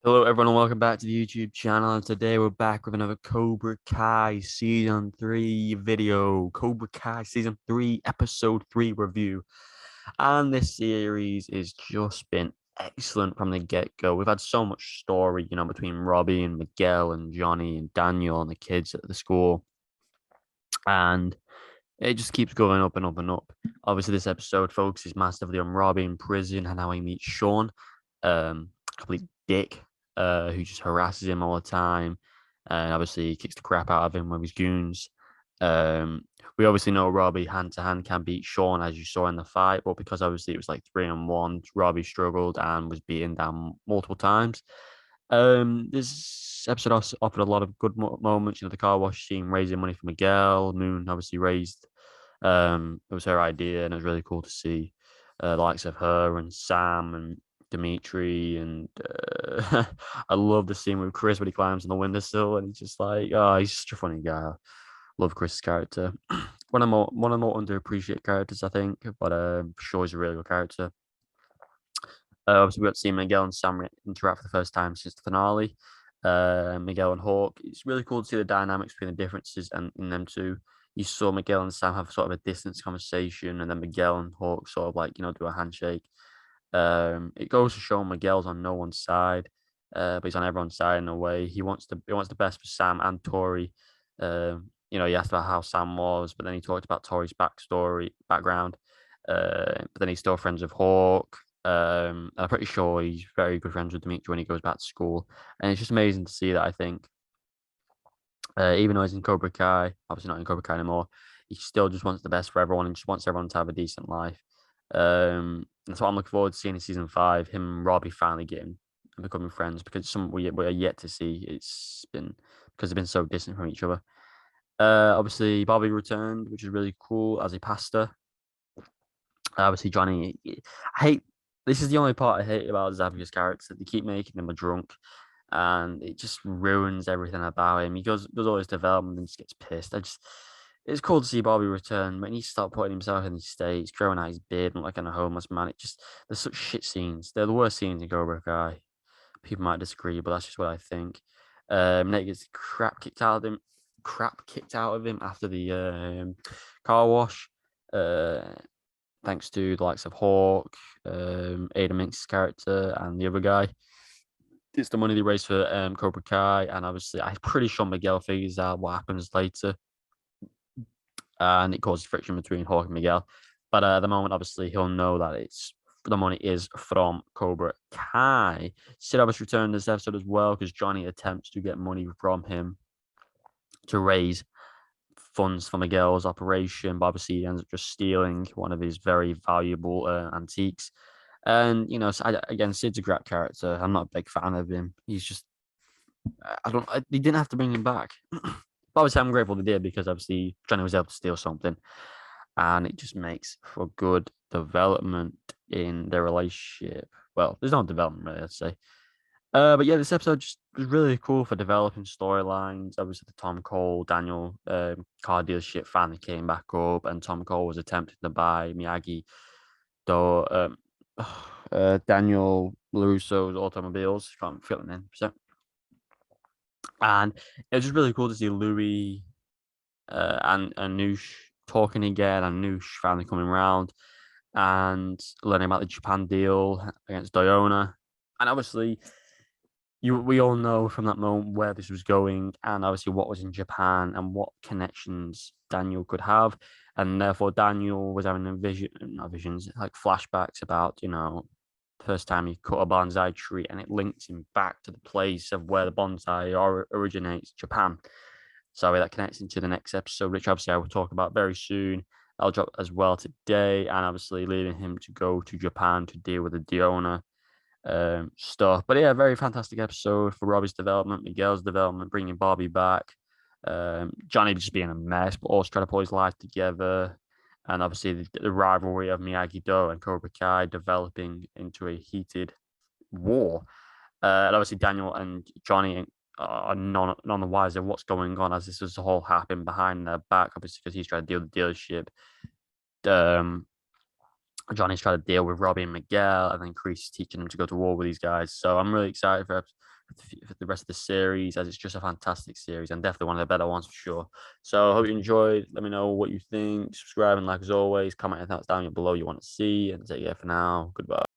Hello, everyone, and welcome back to the YouTube channel. And today we're back with another Cobra Kai Season 3 video. Cobra Kai Season 3, Episode 3 review. And this series has just been excellent from the get-go. We've had so much story, between Robbie and Miguel and Johnny and Daniel and the kids at the school. And it just keeps going up and up and up. Obviously, this episode focuses massively on Robbie in prison and how he meets Sean, complete dick, who just harasses him all the time, and obviously he kicks the crap out of him with his goons. Um, we obviously know Robbie hand to hand can beat Sean, as you saw in the fight, but because obviously it was like 3-on-1, Robbie struggled and was beaten down multiple times. This episode also offered a lot of good moments. The car wash scene raising money for Miguel. Moon obviously raised. It was her idea, and it was really cool to see the likes of her and Sam and Dimitri. And I love the scene with Chris when he climbs on the windowsill, and he's just like, oh, he's such a funny guy. Love Chris's character. One of the more underappreciated characters, I think, but for sure he's a really good character. Obviously, we got to see Miguel and Sam interact for the first time since the finale. Miguel and Hawk. It's really cool to see the dynamics between the differences and in them two. You saw Miguel and Sam have sort of a distance conversation, and then Miguel and Hawk sort of like do a handshake. It goes to show Miguel's on no one's side, but he's on everyone's side in a way. He wants the best for Sam and Tori. He asked about how Sam was, but then he talked about Tori's background. But then he's still friends with Hawk. I'm pretty sure he's very good friends with Dimitri when he goes back to school, and it's just amazing to see that. I think, even though he's in Cobra Kai, obviously not in Cobra Kai anymore, he still just wants the best for everyone and just wants everyone to have a decent life. That's what I'm looking forward to seeing in season 5. Him and Robbie finally getting and becoming friends, because some we are yet to see. It's been because they've been so distant from each other. Obviously Bobby returned, which is really cool as a pastor. Obviously, Johnny. I hate. This is the only part I hate about Xavier's character. They keep making him a drunk, and it just ruins everything about him. He does all his development and just gets pissed. It's cool to see Bobby return, but he needs to start putting himself in these states, growing out his beard, and like a homeless man. There's such shit scenes. They're the worst scenes in Cobra Kai. People might disagree, but that's just what I think. Nate gets crap kicked out of him after the car wash. Uh, Thanks to the likes of Hawk, Ada Minx's character, and the other guy. It's the money they raise for Cobra Kai, and obviously, I'm pretty sure Miguel figures out what happens later, and it causes friction between Hawk and Miguel. But at the moment, obviously, he'll know that it's the money is from Cobra Kai. Sid obviously returned this episode as well because Johnny attempts to get money from him to raise funds for Miguel's operation, but obviously he ends up just stealing one of his very valuable antiques. And again, Sid's a great character. I'm not a big fan of him. He's just they didn't have to bring him back. But obviously, I'm grateful they did, because obviously Johnny was able to steal something, and it just makes for good development in their relationship. Well, there's no development really, I'd say. But yeah, this episode just was really cool for developing storylines. Obviously, the Tom Cole Daniel car dealership finally came back up, and Tom Cole was attempting to buy Miyagi, though Daniel LaRusso's automobiles. Can't feel the name. And it was just really cool to see Louis and Anush talking again, and Anush finally coming around and learning about the Japan deal against Diona. And obviously, we all know from that moment where this was going, and obviously what was in Japan and what connections Daniel could have, and therefore Daniel was having not visions, like flashbacks about the first time he cut a bonsai tree, and it linked him back to the place of where the bonsai originates, Japan. So that connects into the next episode, which obviously I will talk about very soon. I'll drop as well today, and obviously leaving him to go to Japan to deal with the Diona stuff. But yeah, very fantastic episode for Robbie's development, Miguel's development, bringing Bobby back. Johnny just being a mess, but also trying to put his life together. And obviously the rivalry of Miyagi-Do and Cobra Kai developing into a heated war. And obviously Daniel and Johnny are none the wiser what's going on, as this was all happening behind their back, obviously, because he's trying to deal with the dealership. Johnny's trying to deal with Robbie and Miguel, and then Chris is teaching him to go to war with these guys. So I'm really excited for for the rest of the series, as it's just a fantastic series and definitely one of the better ones for sure. So I hope you enjoyed. Let me know what you think. Subscribe and like as always. Comment anything else down below you want to see. And say yeah for now. Goodbye.